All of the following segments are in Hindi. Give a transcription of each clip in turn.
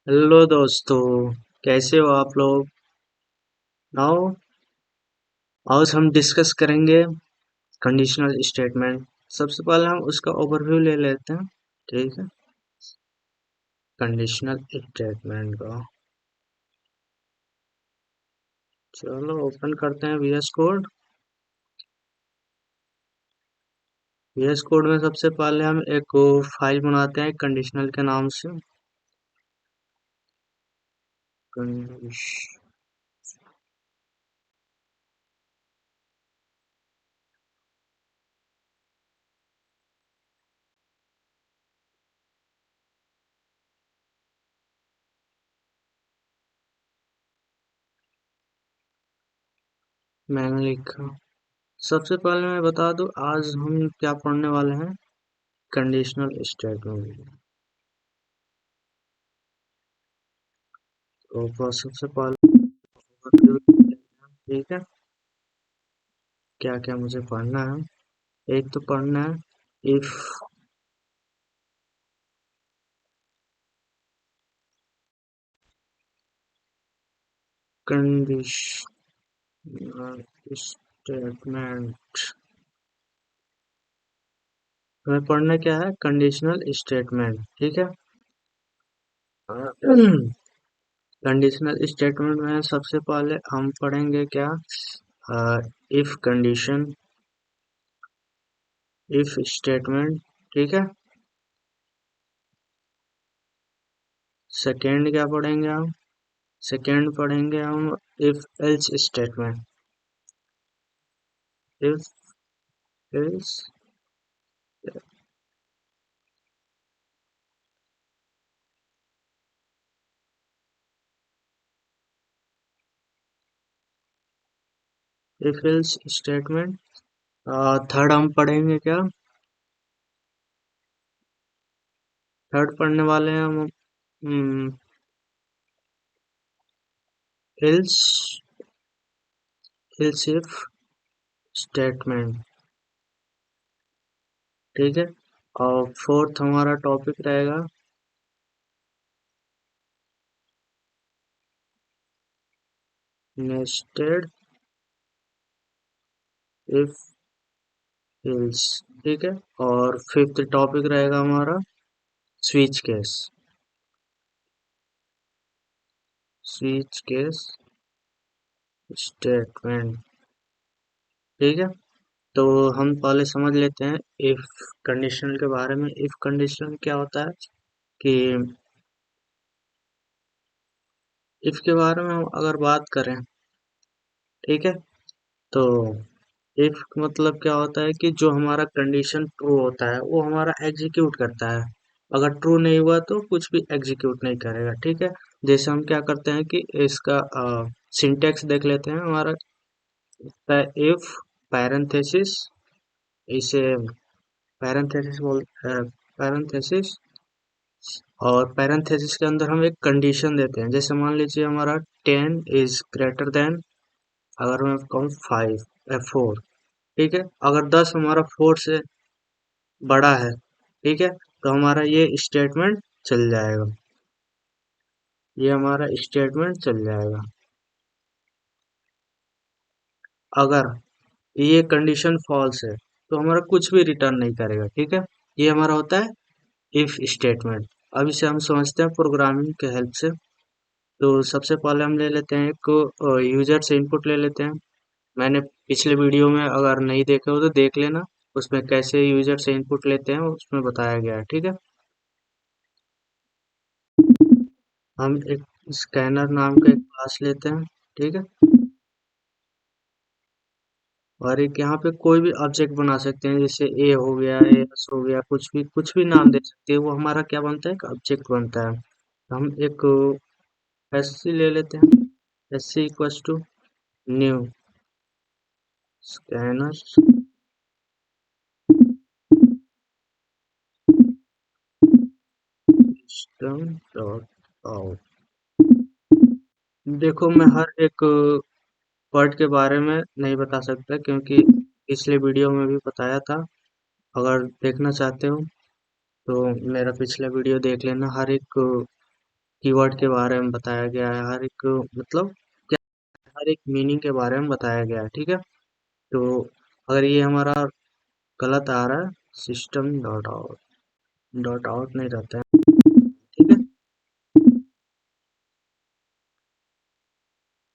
हेलो दोस्तों, कैसे हो आप लोग? नाउ आज हम डिस्कस करेंगे कंडीशनल स्टेटमेंट। सबसे पहले हम उसका ओवरव्यू ले लेते हैं। ठीक है, कंडीशनल स्टेटमेंट का चलो ओपन करते हैं वीएस कोड। वीएस कोड में सबसे पहले हम एक फाइल बनाते हैं कंडीशनल के नाम से। मैंने लिखा। सबसे पहले मैं बता दूं आज हम क्या पढ़ने वाले हैं। Conditional statement. तो बस सबसे पहले ठीक है, क्या क्या मुझे पढ़ना है। एक तो पढ़ना है इफ कंडीशनल स्टेटमेंट। हमें पढ़ना क्या है, कंडीशनल स्टेटमेंट। ठीक है, कंडीशनल स्टेटमेंट में सबसे पहले हम पढ़ेंगे क्या, इफ कंडीशन, इफ स्टेटमेंट। ठीक है, सेकेंड क्या पढ़ेंगे हम, सेकेंड पढ़ेंगे हम if else statement. If else, if else statement. Third हम पढ़ेंगे क्या, थर्ड पढ़ने वाले हैं हम एल्स, एल्स इफ स्टेटमेंट। ठीक है, और फोर्थ हमारा टॉपिक रहेगा नेस्टेड इफ एल्स। ठीक है, और फिफ्थ टॉपिक रहेगा हमारा switch case, switch case statement. ठीक है, तो हम पहले समझ लेते हैं इफ कंडीशनल के बारे में। इफ कंडीशनल क्या होता है कि इफ के बारे में हम अगर बात करें, ठीक है, तो इफ मतलब क्या होता है कि जो हमारा कंडीशन ट्रू होता है वो हमारा एग्जीक्यूट करता है। अगर ट्रू नहीं हुआ तो कुछ भी एग्जीक्यूट नहीं करेगा। ठीक है, जैसे हम क्या करते हैं कि इसका सिंटेक्स देख लेते हैं हमारा। इफ पैरेंथेसिस, इसे पैरेंथेसिस बोल, पैरेंथेसिस, और पैरेंथेसिस के अंदर हम एक कंडीशन देते हैं। जैसे मान लीजिए हमारा 10 इज ग्रेटर देन, अगर मैं कहूँ 5 या 4। ठीक है, अगर 10 हमारा 4 से बड़ा है, ठीक है, तो हमारा ये स्टेटमेंट चल जाएगा, ये हमारा स्टेटमेंट चल जाएगा। अगर ये कंडीशन फॉल्स है तो हमारा कुछ भी रिटर्न नहीं करेगा। ठीक है, ये हमारा होता है इफ स्टेटमेंट। अब इसे हम समझते हैं प्रोग्रामिंग के हेल्प से। तो सबसे पहले हम ले लेते हैं एक यूजर से इनपुट ले लेते हैं। मैंने पिछले वीडियो में अगर नहीं देखे हो तो देख लेना, उसमें कैसे यूजर से इनपुट लेते हैं उसमें बताया गया है। ठीक है, हम एक स्कैनर नाम का एक क्लास लेते हैं। ठीक है, और एक यहाँ पे कोई भी ऑब्जेक्ट बना सकते हैं, जैसे ए हो गया, एस हो गया, कुछ भी नाम दे सकते हैं। वो हमारा क्या बनता है, एक ऑब्जेक्ट बनता है। तो हम एक एस सी ले लेते हैं। S C equals to new scanner system dot out. देखो मैं हर एक वर्ड के बारे में नहीं बता सकता क्योंकि पिछले वीडियो में भी बताया था। अगर देखना चाहते हो तो मेरा पिछला वीडियो देख लेना। हर एक कीवर्ड के बारे में बताया गया है, हर एक मतलब क्या, हर एक मीनिंग के बारे में बताया गया है, ठीक है। तो अगर ये हमारा गलत आ रहा है, सिस्टम डॉट आउट नहीं रहता है, ठीक है,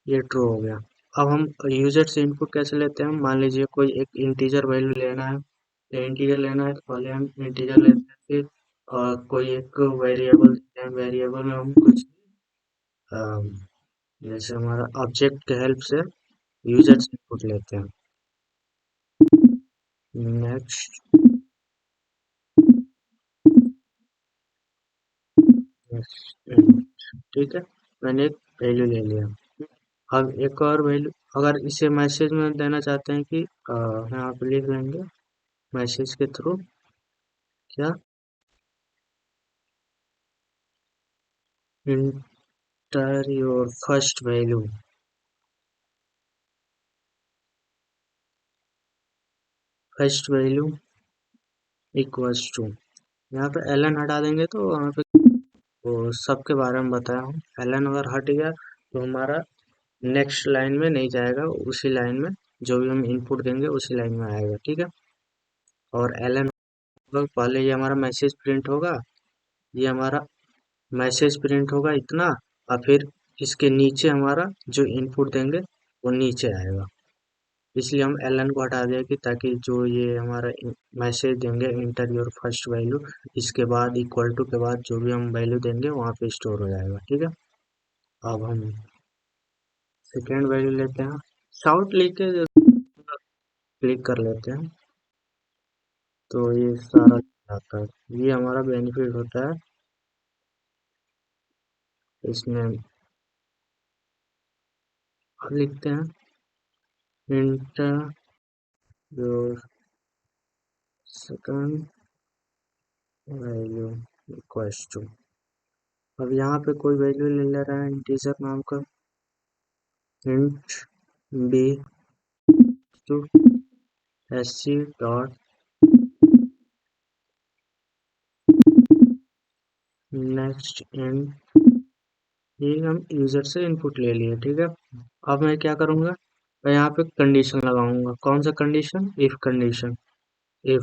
ये ट्रू हो गया। अब हम यूजर से इनपुट कैसे लेते हैं, मान लीजिए कोई एक इंटीजर वैल्यू लेना है, तो इंटीजर लेना है तो पहले हम इंटीजर लेते हैं, फिर कोई एक वेरिएबल देते हैं, वेरिएबल में हम कुछ अम, जैसे हमारा ऑब्जेक्ट के हेल्प से यूजर से इनपुट लेते हैं। नेक्स्ट, ठीक है, मैंने एक वैल्यू ले लिया। अब एक और वैल्यू, अगर इसे मैसेज में देना चाहते हैं कि यहाँ पे लिख लेंगे मैसेज के थ्रू क्या, enter your first value equals to, यहाँ पे एलन हटा देंगे तो वहाँ पे वो सबके बारे में बताया हूँ। एलन अगर हट गया तो हमारा नेक्स्ट लाइन में नहीं जाएगा, उसी लाइन में जो भी हम इनपुट देंगे उसी लाइन में आएगा, ठीक है। और एलन पहले ये हमारा मैसेज प्रिंट होगा, ये हमारा मैसेज प्रिंट होगा इतना, और फिर इसके नीचे हमारा जो इनपुट देंगे वो नीचे आएगा। इसलिए हम एलन को हटा दिया कि ताकि जो ये हमारा मैसेज देंगे इंटर योर फर्स्ट वैल्यू, इसके बाद इक्वल टू के बाद जो भी हम वैल्यू देंगे वहाँ पे स्टोर हो जाएगा, ठीक है। अब हम सेकेंड वैल्यू लेते हैं, शाउट लेके क्लिक कर लेते हैं, तो ये सारा आता है, ये हमारा बेनिफिट होता है इसमें। अब लिखते हैं enter your second value equals to, अब यहाँ पे कोई वैल्यू ले ले रहा है इंटीजर नाम का, int B to SC dot next in, ये हम यूजर से इनपुट ले लिए, ठीक है। अब मैं क्या करूँगा, मैं यहाँ पे कंडीशन लगाऊंगा, कौन सा कंडीशन, इफ कंडीशन। इफ,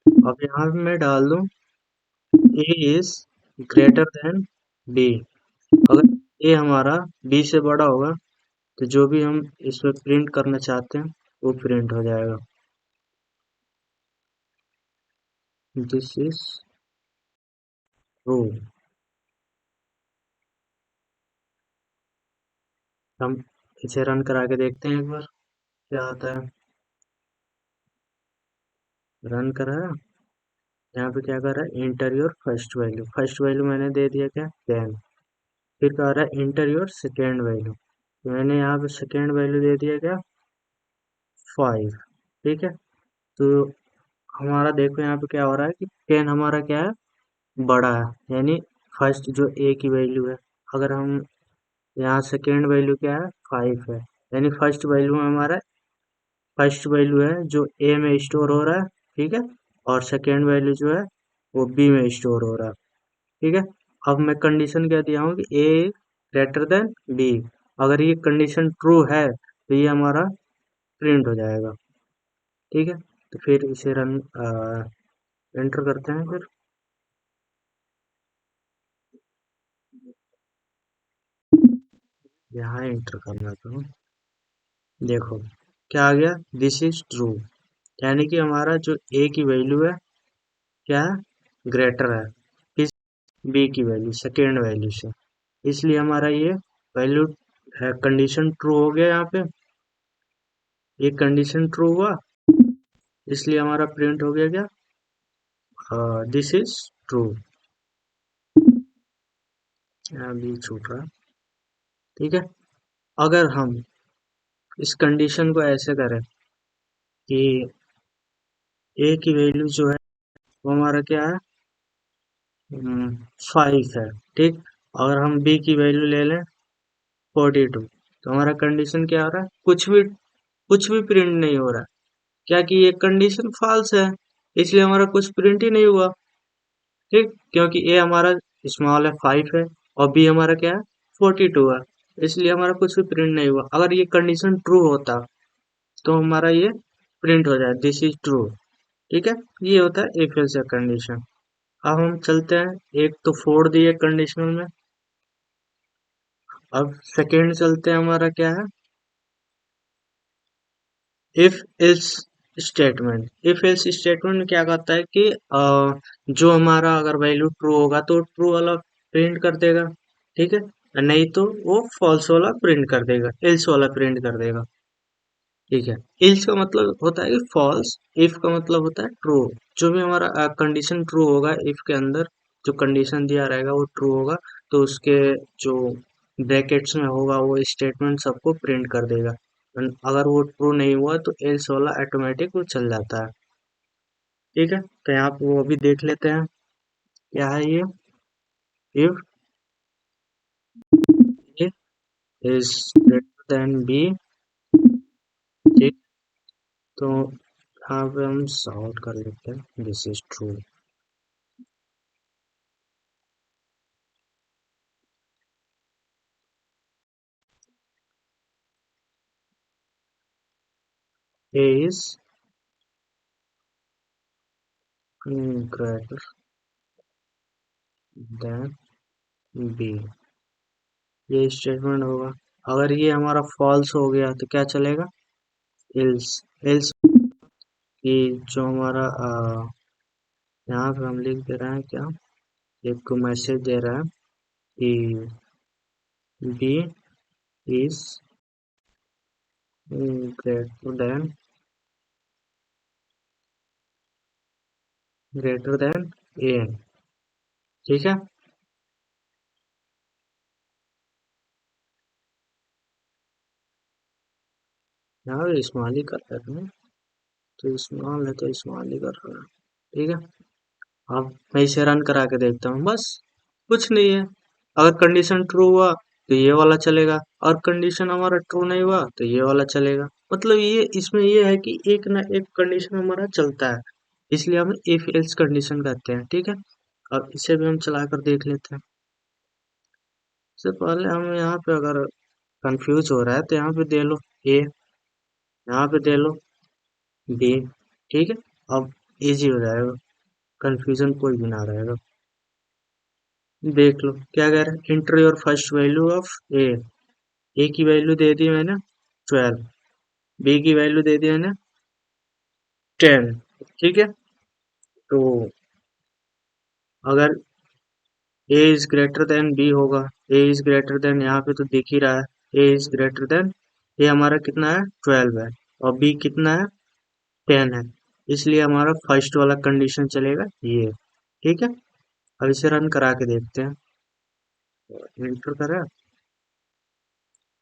अब यहाँ पे मैं डाल दूँ ए इज ग्रेटर देन बी, अगर ए हमारा बी से बड़ा होगा तो जो भी हम इसमें प्रिंट करना चाहते हैं वो प्रिंट हो जाएगा। This is true. हम इसे रन करा के देखते हैं एक बार क्या आता है। रन करा, यहाँ पे क्या कर रहा है, इंटर योर फर्स्ट वैल्यू मैंने दे दिया क्या, 10। फिर कह रहा है इंटर योर सेकेंड वैल्यू, मैंने यहाँ पे सेकेंड वैल्यू दे दिया क्या, 5, ठीक है। तो हमारा देखो यहाँ पे क्या हो रहा है कि 10 हमारा क्या है, बड़ा है, यानी फर्स्ट जो ए की वैल्यू है, अगर हम यहाँ सेकेंड वैल्यू क्या है, 5 है, यानी फर्स्ट वैल्यू है जो ए में स्टोर हो रहा है, ठीक है, और सेकेंड वैल्यू जो है वो बी में स्टोर हो रहा है, ठीक है। अब मैं कंडीशन क्या दिया हूँ कि ए ग्रेटर देन बी, अगर ये कंडीशन ट्रू है तो ये हमारा प्रिंट हो जाएगा, ठीक है। तो फिर इसे रन एंटर करते हैं, फिर यहाँ एंटर करना, तो देखो क्या आ गया, दिस इज ट्रू, यानी कि हमारा जो ए की वैल्यू है क्या है, ग्रेटर है किस, बी की वैल्यू सेकेंड वैल्यू से, इसलिए हमारा ये वैल्यू है, कंडीशन ट्रू हो गया यहाँ पे, ये कंडीशन ट्रू हुआ, इसलिए हमारा प्रिंट हो गया क्या, दिस इज ट्रू। यहाँ भी छूट रहा है, ठीक है। अगर हम इस कंडीशन को ऐसे करें कि ए की वैल्यू जो है वो हमारा क्या है, 5 है, ठीक। अगर हम बी की वैल्यू ले लें 42, तो हमारा कंडीशन क्या हो रहा है, कुछ भी प्रिंट नहीं हो रहा है, क्या कि ये कंडीशन फॉल्स है, इसलिए हमारा कुछ प्रिंट ही नहीं हुआ, ठीक, क्योंकि ए हमारा स्मॉल है, 5 है, और बी हमारा क्या है 42 है, इसलिए हमारा कुछ भी प्रिंट नहीं हुआ। अगर ये कंडीशन ट्रू होता तो हमारा ये प्रिंट हो जाए दिस इज ट्रू। ठीक है, ये होता है इफ एल्स कंडीशन। अब हम चलते हैं, एक तो फोड़ दिए कंडीशनल में। अब सेकेंड चलते हैं, हमारा क्या है if else statement. If else statement में क्या कहता है कि जो हमारा अगर वैल्यू ट्रू होगा तो ट्रू वाला प्रिंट कर देगा, ठीक है, नहीं तो वो फॉल्स वाला प्रिंट कर देगा, एल्स वाला प्रिंट कर देगा। ठीक है, एल्स का मतलब होता है कि फॉल्स, इफ का मतलब होता है ट्रू। जो भी हमारा कंडीशन ट्रू होगा इफ के अंदर, जो कंडीशन दिया रहेगा वो ट्रू होगा, तो उसके जो ब्रैकेट्स में होगा वो स्टेटमेंट सबको प्रिंट कर देगा। अगर वो ट्रू नहीं हुआ तो एल्स वाला ऑटोमेटिक वो चल जाता है। ठीक है, तो यहाँ पे वो भी देख लेते हैं क्या है ये if A is greater than B. ठीक, तो यहाँ पे हम सॉल्व कर लेते हैं this is true. A is greater than B, ये स्टेटमेंट होगा। अगर ये हमारा फॉल्स हो गया तो क्या चलेगा, एल्स। एल्स कि जो हमारा यहाँ पे हम लिख दे रहे हैं क्या, एक को मैसेज दे रहा है कि बी इज ग्रेटर देन ए। ठीक है, यहाँ पे इस्तेमाल ही कर रहे हैं, तो इस्तेमाल है तो इस्तेमाल ही कर रहा है। ठीक है, अब मैं इसे रन करा के देखता हूँ, बस कुछ नहीं है। अगर कंडीशन ट्रू हुआ तो ये वाला चलेगा, और कंडीशन हमारा ट्रू नहीं हुआ तो ये वाला चलेगा। मतलब ये इसमें ये है कि एक ना एक कंडीशन हमारा चलता है, इसलिए हम इफ एल्स कंडीशन कहते हैं। ठीक है, अब इसे भी हम चला कर देख लेते हैं। इससे पहले हम यहाँ पे अगर कंफ्यूज हो रहा है तो यहाँ पे दे लो ए, यहाँ पे दे लो बी। ठीक है, अब इजी हो जाएगा, कंफ्यूजन कोई भी ना रहेगा। देख लो क्या कह रहा है, enter your first value of A. A की वैल्यू दे दी मैंने 12, बी की वैल्यू दे दी मैंने 10। ठीक है, तो अगर ए इज ग्रेटर देन बी होगा, ए इज ग्रेटर देन यहाँ पे तो दिख ही रहा है ए इज ग्रेटर देन, ए हमारा कितना है 12 है, और बी कितना है 10 है, इसलिए हमारा फर्स्ट वाला कंडीशन चलेगा ये। ठीक है, अब इसे रन करा के देखते हैं। एंटर करा,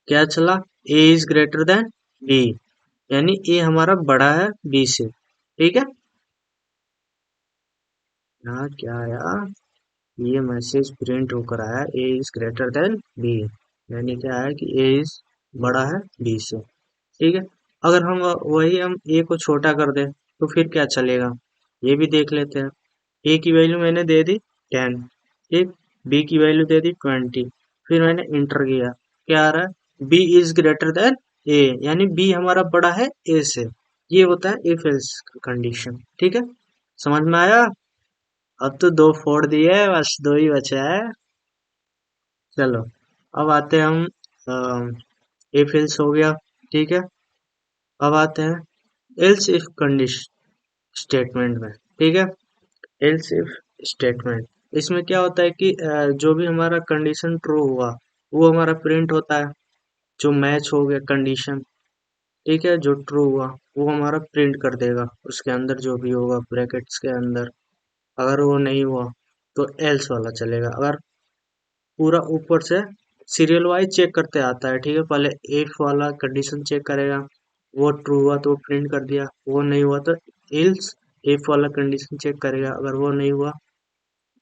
क्या चला, ए इज ग्रेटर देन बी, यानी ए हमारा बड़ा है बी से। ठीक है, यहाँ क्या आया, ये मैसेज प्रिंट होकर आया ए इज ग्रेटर देन बी, यानी क्या है कि ए इज बड़ा है बी से। ठीक है, अगर हम वही हम ए को छोटा कर दें तो फिर क्या चलेगा, ये भी देख लेते हैं। ए की वैल्यू मैंने दे दी 10, ठीक, बी की वैल्यू दे दी 20, फिर मैंने इंटर किया, क्या आ रहा है बी इज ग्रेटर देन ए, यानी बी हमारा बड़ा है ए से। ये होता है इफ एल्स कंडीशन। ठीक है, समझ में आया। अब तो दो फोड़ दिए, बस दो ही बचा है। चलो, अब आते हैं हम इफ एल्स हो गया। ठीक है, अब आते हैं एल्स इफ कंडीशन स्टेटमेंट में। ठीक है, एल्स इफ स्टेटमेंट, इसमें क्या होता है कि जो भी हमारा कंडीशन ट्रू हुआ वो हमारा प्रिंट होता है, जो मैच हो गया कंडीशन। ठीक है, जो ट्रू हुआ वो हमारा प्रिंट कर देगा, उसके अंदर जो भी होगा ब्रैकेट्स के अंदर। अगर वो नहीं हुआ तो एल्स वाला चलेगा। अगर पूरा ऊपर से सीरियल वाइज चेक करते आता है, ठीक है, पहले इफ वाला कंडीशन चेक करेगा, वो ट्रू हुआ तो प्रिंट कर दिया, वो नहीं हुआ तो एल्स इफ वाला कंडीशन चेक करेगा, अगर वो नहीं हुआ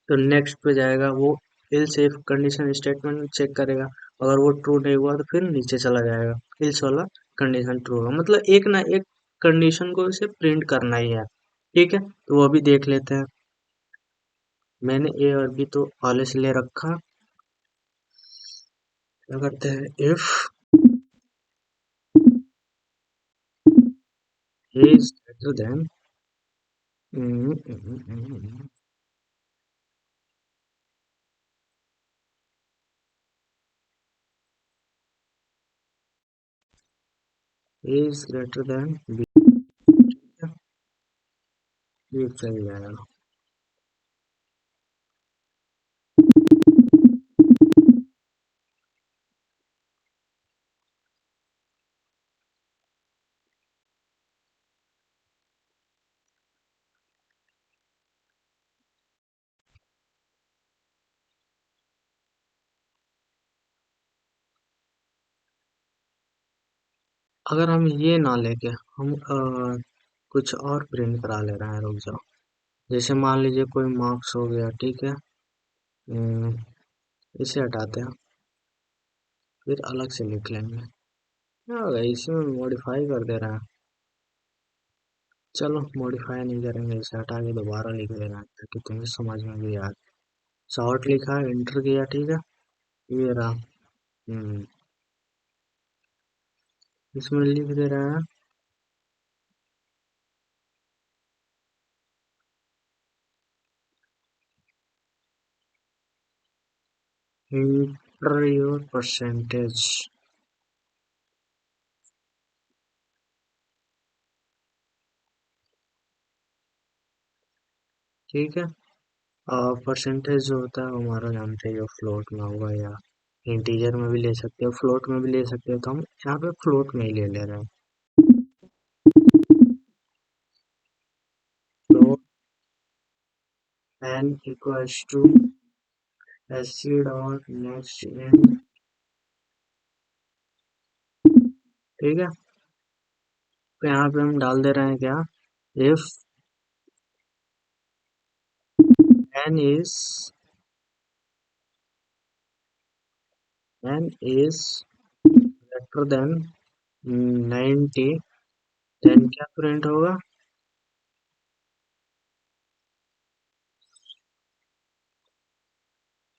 तो नेक्स्ट पे जाएगा, वो else if condition statement check करेगा, अगर वो ट्रू नहीं हुआ तो फिर नीचे चला जाएगा, एल्स वाला कंडीशन ट्रू होगा। मतलब एक ना एक कंडीशन को इसे प्रिंट करना ही है। ठीक है, तो वो भी देख लेते हैं। मैंने ए और बी तो पहले से ले रखा, क्या करते हैं, if is greater than is greater than B, ये सही जाएगा। अगर हम ये ना लेके हम कुछ और प्रिंट करा ले रहे हैं, रुक जाओ। जैसे मान लीजिए कोई मार्क्स हो गया, ठीक है। अम, इसे हटाते हैं, फिर अलग से लिख लेंगे। क्या होगा, इसमें मॉडिफाई कर दे रहा है। चलो मॉडिफाई नहीं करेंगे, इसे हटा के दोबारा लिख दे रहा है ताकि तुम्हें समझ में भी आए। शॉर्ट लिखा, एंटर किया, ठीक है। ये रहा। इसमें लिख दे रहा है enter your percentage, ठीक है। परसेंटेज जो होता है वो हमारा जानते ही हो, फ्लोट में होगा या इंटीजर में भी ले सकते हो, फ्लोट में भी ले सकते हो, तो हम यहाँ पे फ्लोट में ही ले ले रहे हैं। Float n equals to acid और नेक्स्ट इन, ठीक है। तो यहाँ पे हम डाल दे रहे हैं क्या, if n is greater than 90, then क्या प्रिंट होगा,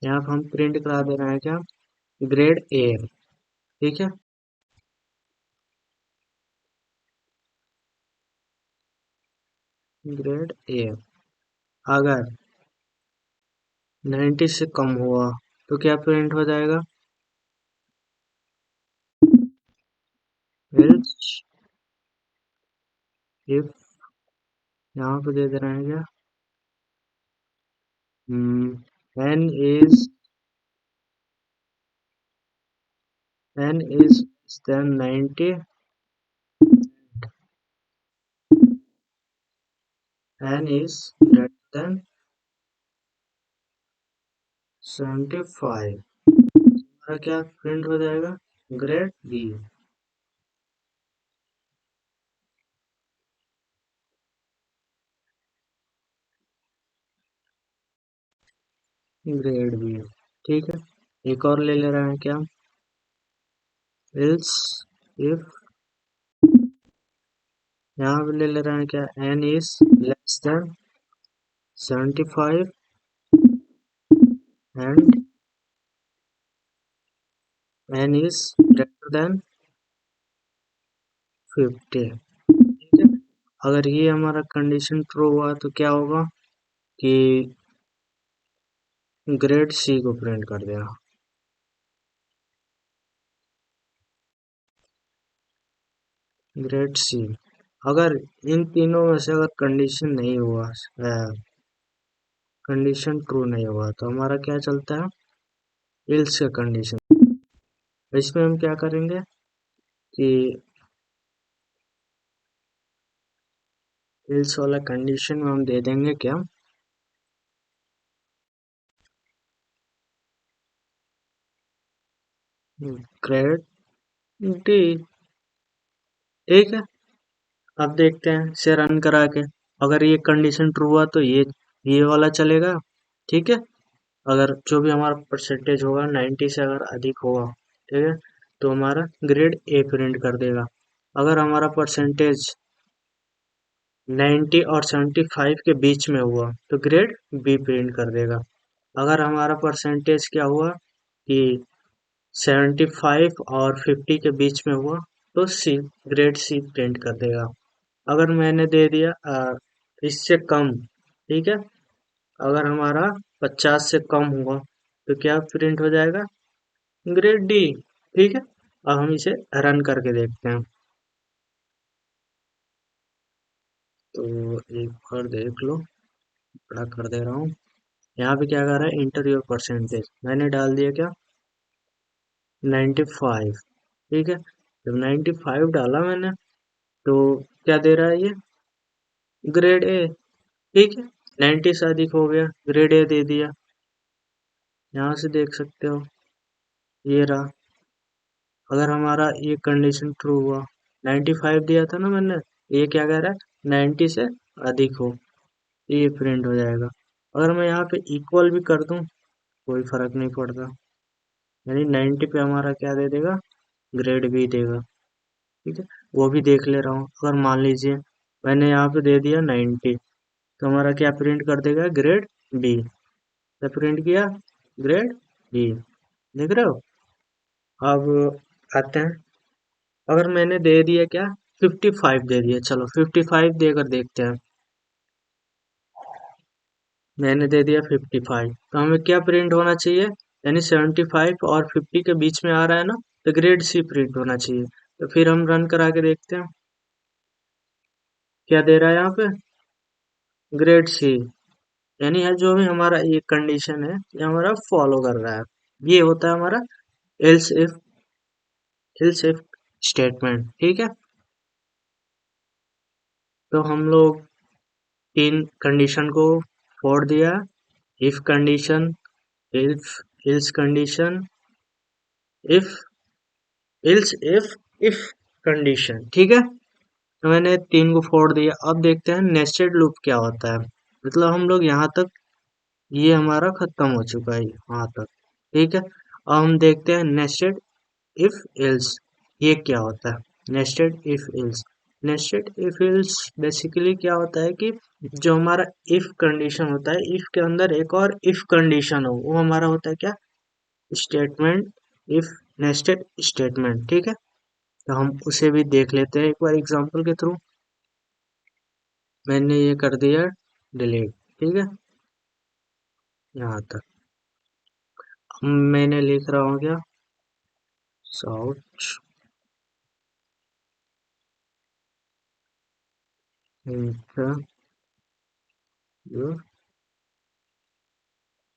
यहाँ पे हम प्रिंट करा दे रहे हैं क्या, ग्रेड ए, ठीक है। ग्रेड ए अगर 90 से कम हुआ तो क्या प्रिंट हो जाएगा, एल्स इफ, यहाँ पे दे दे रहे हैं क्या, N is n is less than 90 n is greater than 75, हमारा क्या प्रिंट हो जाएगा, ग्रेड बी, ग्रेड बी, ठीक है। एक और ले ले रहे हैं क्या, एल्स इफ, यहाँ पे ले ले रहे हैं क्या, n is less than 75 and n is greater than 50, ठीक है। अगर ये हमारा कंडीशन ट्रू हुआ तो क्या होगा कि ग्रेड सी को प्रिंट कर देगा, ग्रेड सी। अगर इन तीनों में से अगर कंडीशन नहीं हुआ, कंडीशन ट्रू नहीं हुआ, तो हमारा क्या चलता है, एल्स का कंडीशन। इसमें हम क्या करेंगे कि एल्स वाला कंडीशन में हम दे देंगे क्या, ग्रेड डी, ठीक है। अब देखते हैं इसे रन करा के, अगर ये कंडीशन ट्रू हुआ तो ये वाला चलेगा, ठीक है। अगर जो भी हमारा परसेंटेज होगा 90 से अगर अधिक होगा, ठीक है, तो हमारा ग्रेड ए प्रिंट कर देगा। अगर हमारा परसेंटेज 90 और 75 के बीच में हुआ तो ग्रेड बी प्रिंट कर देगा। अगर हमारा परसेंटेज क्या हुआ कि 75 और 50 के बीच में हुआ तो सी, ग्रेड सी प्रिंट कर देगा। अगर मैंने दे दिया इससे कम, ठीक है, अगर हमारा 50 से कम हुआ तो क्या प्रिंट हो जाएगा? Grade D. ठीक है, अब हम इसे रन करके देखते हैं। तो एक बार देख लो, बड़ा कर दे रहा हूँ। यहाँ पे क्या कर रहा है, इंटर योर परसेंटेज, मैंने डाल दिया क्या, 95। ठीक है, जब 95 डाला मैंने तो क्या दे रहा है ये, ग्रेड ए। ठीक है, 90 से अधिक हो गया, ग्रेड ए दे दिया। यहाँ से देख सकते हो, ये रहा। अगर हमारा ये कंडीशन ट्रू हुआ, 95 दिया था ना मैंने, ये क्या कह रहा है, 90 से अधिक हो, ये प्रिंट हो जाएगा। अगर मैं यहाँ पे इक्वल भी कर दूं कोई फर्क नहीं पड़ता, यानी 90 पे हमारा क्या दे देगा, ग्रेड बी देगा। ठीक है, वो भी देख ले रहा हूँ। अगर मान लीजिए मैंने यहाँ पे दे दिया 90, तो हमारा क्या प्रिंट कर देगा, ग्रेड बी। क्या प्रिंट किया, ग्रेड बी। देख रहे हो? अब आते हैं, अगर मैंने दे दिया क्या, 55 दे दिया, चलो 55 देकर देखते हैं। मैंने दे दिया 55, तो हमें क्या प्रिंट होना चाहिए, यानी 75 और 50 के बीच में आ रहा है ना, तो ग्रेड सी प्रिंट होना चाहिए। तो फिर हम रन करा के देखते हैं, क्या दे रहा है यहाँ पे, ग्रेड सी। यानी है जो भी हमारा ये कंडीशन है, ये हमारा फॉलो कर रहा है। ये होता है हमारा एल्स इफ स्टेटमेंट। ठीक है, तो हम लोग तीन कंडीशन को फोड़ दिया, if condition, if ills condition, if if condition. ठीक है, तो मैंने तीन को फोड़ दिया। अब देखते हैं नेस्टेड लूप क्या होता है। मतलब हम लोग यहाँ तक, ये हमारा खत्म हो चुका है यहाँ तक। ठीक है, अब हम देखते हैं नेस्टेड इफ एल्स, ये क्या होता है, nested if else. Nested if else basically क्या होता है कि जो हमारा इफ कंडीशन होता है, इफ के अंदर एक और इफ कंडीशन हो, वो हमारा होता है क्या, स्टेटमेंट, इफ नेस्टेड स्टेटमेंट। ठीक है, तो हम उसे भी देख लेते हैं एक बार एग्जांपल के थ्रू। मैंने ये कर दिया डिलीट। ठीक है, यहाँ तक मैंने लिख रहा हूँ क्या, south enter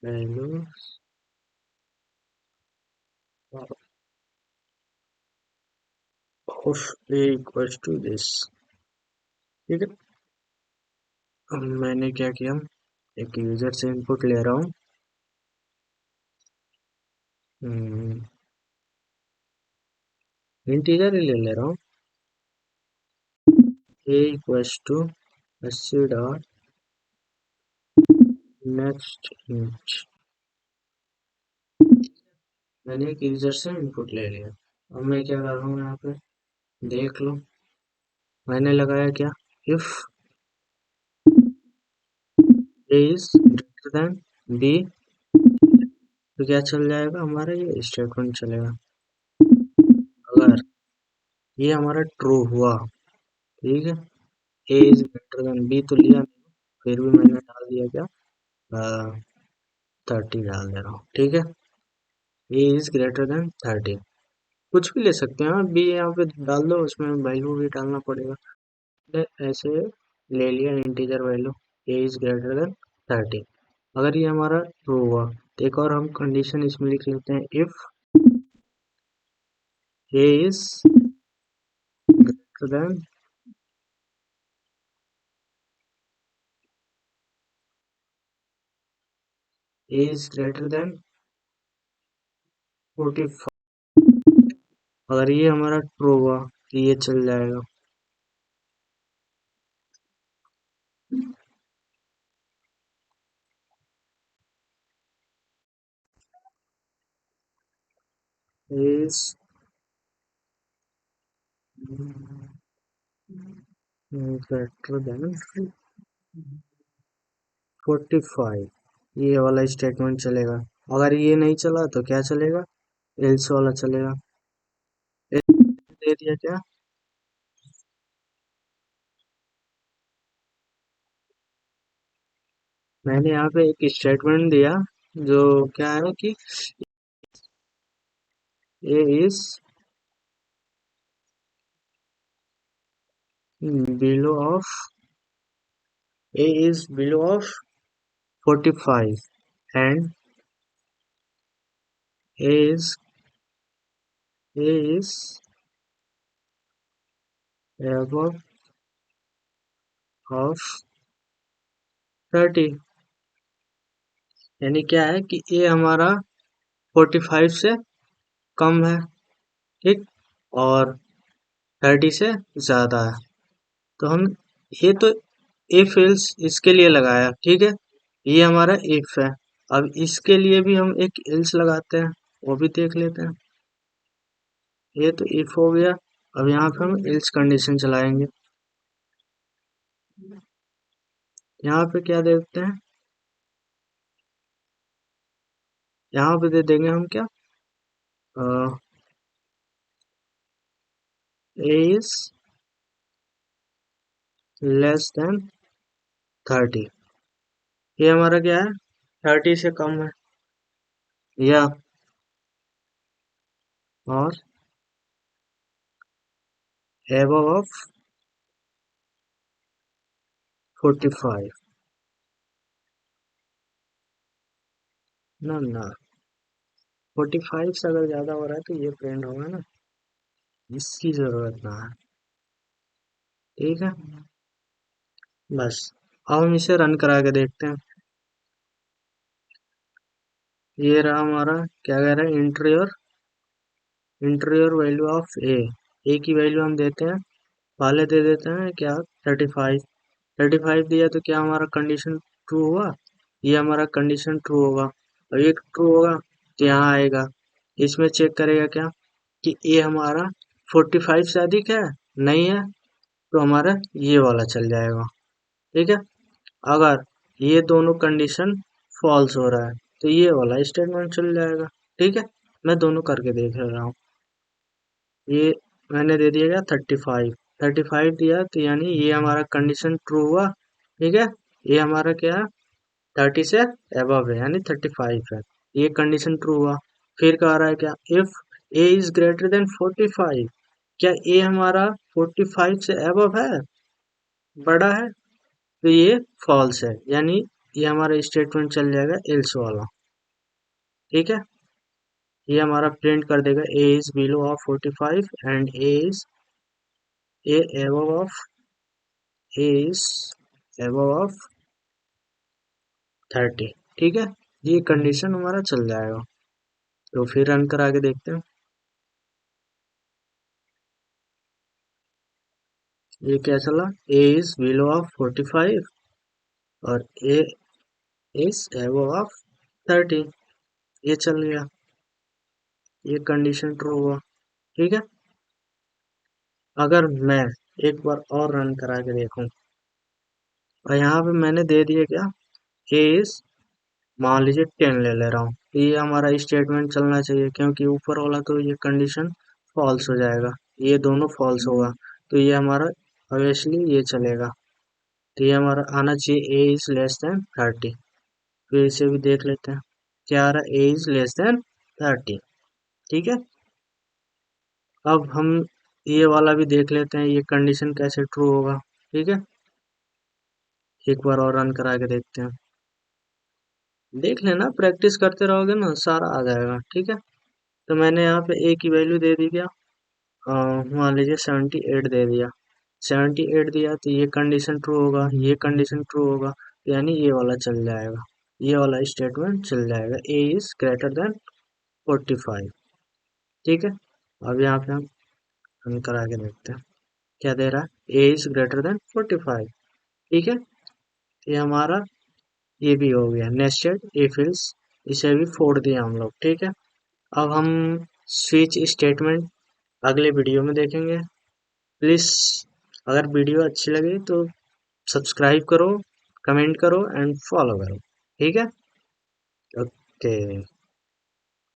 value of A equals to this. ठीक है, अब मैंने क्या किया, एक यूजर से इनपुट ले रहा हूँ, इंटीजर ही ले रहा हूँ, A equals to 80 dot next inch. मैंने एक यूजर से इनपुट ले लिया। अब मैं क्या कर रहा हूँ यहाँ पे, देख लो, मैंने लगाया क्या, if A is greater than B, तो क्या चल जाएगा, हमारा ये स्टेटमेंट चलेगा। अगर ये हमारा ट्रू हुआ, ठीक है, ए इज ग्रेटर देन बी तो लिया नहीं, फिर भी मैंने डाल दिया क्या, 30 डाल दे रहा हूँ। ठीक है, ए इज ग्रेटर देन 30, कुछ भी ले सकते हैं, बी यहाँ पे डाल दो, उसमें वैल्यू भी डालना पड़ेगा। ऐसे ले लिया integer value, A is greater then 30। अगर ये हमारा ट्रू हुआ तो एक और हम कंडीशन इसमें लिख लेते हैं, if A is greater then, A is greater then 45। अगर ये हमारा ट्रू हुआ तो ये चल जाएगा, इज ग्रेटर देन 45, ये वाला स्टेटमेंट चलेगा। अगर ये नहीं चला तो क्या चलेगा, एल्स वाला चलेगा। दे दिया क्या? मैंने यहाँ पे एक स्टेटमेंट दिया जो क्या है कि A is below of A is below of 45 and A is A is above of 30। यानी क्या है कि ए हमारा 45 से कम है, ठीक, और 30 से ज्यादा है। तो हम ये तो इफ एल्स इसके लिए लगाया, ठीक है, ये हमारा इफ है। अब इसके लिए भी हम एक एल्स लगाते हैं, वो भी देख लेते हैं। ये तो इफ हो गया। अब यहाँ पे हम एल्स कंडीशन चलाएंगे। यहाँ पे क्या देते हैं, यहाँ पे दे देंगे हम क्या, ए इज लेस देन 30। ये हमारा क्या है, 30 से कम है, या और एबव ऑफ 45। ना ना, 45 से अगर ज्यादा हो रहा है तो ये प्रिंट होगा ना, इसकी जरूरत ना है। ठीक है, बस। अब हम इसे रन करा के देखते हैं। ये रहा हमारा, क्या कह रहा है, इंटर योर वैल्यू ऑफ ए की वैल्यू हम देते हैं, पहले दे देते हैं क्या, 35। 35 दिया तो क्या हमारा कंडीशन ट्रू हुआ, ये हमारा कंडीशन ट्रू होगा। और ये ट्रू होगा तो यहाँ आएगा, इसमें चेक करेगा क्या कि ए हमारा 45 से अधिक है, नहीं है, तो हमारा ये वाला चल जाएगा। ठीक है, अगर ये दोनों कंडीशन फॉल्स हो रहा है तो ये वाला स्टेटमेंट चल जाएगा। ठीक है, मैं दोनों करके देख रहा हूँ। ये मैंने दे दिया क्या, 35। 35 दिया तो यानी ये हमारा कंडीशन ट्रू हुआ। ठीक है, ये हमारा क्या है, 30 से अबव है, यानी 35 है, ये कंडीशन ट्रू हुआ। फिर कह रहा है क्या, if A is greater then 45। क्या ए हमारा 45 से अबव है, बड़ा है, तो ये फॉल्स है, यानी ये हमारा स्टेटमेंट चल जाएगा एल्स वाला। ठीक है, ये हमारा प्रिंट कर देगा A is below of 45 and A above of A is above of 30। ठीक है, ये कंडीशन हमारा चल जाएगा। तो फिर रन करा के देखते हैं। ये क्या चला, ए इज बिलो ऑफ 45 और ए इज एबव ऑफ 30, ये चल गया, ये कंडीशन ट्रू हुआ। ठीक है, अगर मैं एक बार और रन करा के देखूं, और यहाँ पे मैंने दे दिया क्या, ए इज, मान लीजिए 10 ले ले रहा हूँ, तो ये हमारा स्टेटमेंट चलना चाहिए, क्योंकि ऊपर वाला तो ये कंडीशन फॉल्स हो जाएगा, ये दोनों फॉल्स होगा, तो ये हमारा ऑब्वियसली ये चलेगा। तो ये हमारा आना चाहिए ए इज लेस देन 30। फिर इसे भी देख लेते हैं, क्या आ रहा है, ए इज लेस देन 30। ठीक है, अब हम ये वाला भी देख लेते हैं, ये कंडीशन कैसे ट्रू होगा। ठीक है, एक बार और रन करा के देखते हैं। देख लेना, प्रैक्टिस करते रहोगे ना, सारा आ जाएगा। ठीक है, तो मैंने यहाँ पे ए की वैल्यू दे दी क्या, मान लीजिए 78 दे दिया। 78 दिया तो ये कंडीशन ट्रू होगा, ये कंडीशन ट्रू होगा, यानी ये वाला चल जाएगा, ये वाला स्टेटमेंट चल जाएगा, ए इज ग्रेटर देन 45। ठीक है, अब यहाँ पे हम करा के देखते हैं, क्या दे रहा है, ए इज ग्रेटर देन 45। ठीक है, ये हमारा ये भी हो गया नेस्टेड इफ एल्स, इसे भी फोड़ दिया हम लोग। ठीक है, अब हम स्विच स्टेटमेंट अगले वीडियो में देखेंगे। प्लीज, अगर वीडियो अच्छी लगी तो सब्सक्राइब करो, कमेंट करो एंड फॉलो करो। ठीक है, ओके।